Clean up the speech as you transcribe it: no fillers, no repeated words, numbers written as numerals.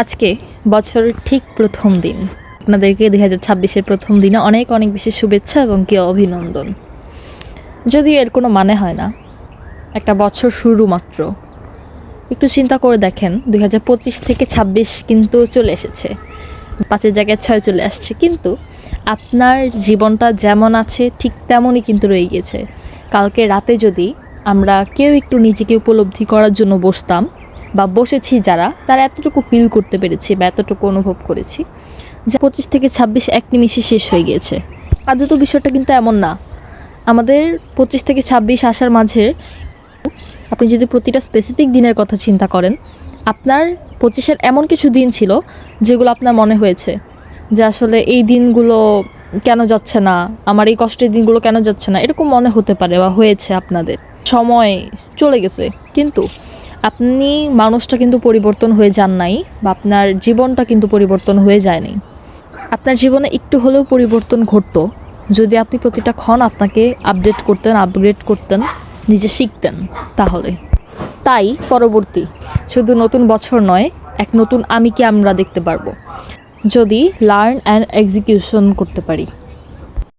আজকে বছরের ঠিক প্রথম দিন। আপনাদেরকে 2026-এর প্রথম দিনে অনেক অনেক বেশি শুভেচ্ছা এবং কি অভিনন্দন। যদিও এর কোনো মানে হয় না, একটা বছর শুরু মাত্র। একটু চিন্তা করে দেখেন, 2025 থেকে 26 কিন্তু চলে এসেছে, 5-এর জায়গায় 6 চলে আসছে, কিন্তু আপনার জীবনটা যেমন আছে ঠিক তেমনই কিন্তু রয়ে গিয়েছে। কালকে রাতে যদি আমরা কেউ একটু নিজেকে উপলব্ধি করার জন্য বসতাম বা বসেছি যারা, তারা এতটুকু ফিল করতে পেরেছি বা এতটুকু অনুভব করেছি যে 25 থেকে 26 এক নিমিষে শেষ হয়ে গিয়েছে। আদৌ তো বিষয়টা কিন্তু এমন না। আমাদের 25 থেকে 26 আসার মাঝে আপনি যদি প্রতিটা স্পেসিফিক দিনের কথা চিন্তা করেন, আপনার 25-এর এমন কিছু দিন ছিল যেগুলো আপনার মনে হয়েছে যে আসলে এই দিনগুলো কেন যাচ্ছে না, আমার এই কষ্টের দিনগুলো কেন যাচ্ছে না, এরকম মনে হতে পারে বা হয়েছে আপনাদের। সময় চলে গেছে, কিন্তু আপনি মানুষটা কিন্তু পরিবর্তন হয়ে যান নাই, বা আপনার জীবনটা কিন্তু পরিবর্তন হয়ে যায়নি। আপনার জীবনে একটু হলেও পরিবর্তন ঘটতো যদি আপনি প্রতিটা ক্ষণ আপনাকে আপডেট করতেন, আপগ্রেড করতেন, নিজে শিখতেন। তাই পরবর্তী শুধু নতুন বছর নয়, এক নতুন আমিকে আমরা দেখতে পারবো যদি লার্ন অ্যান্ড এক্সিকিউশন করতে পারি।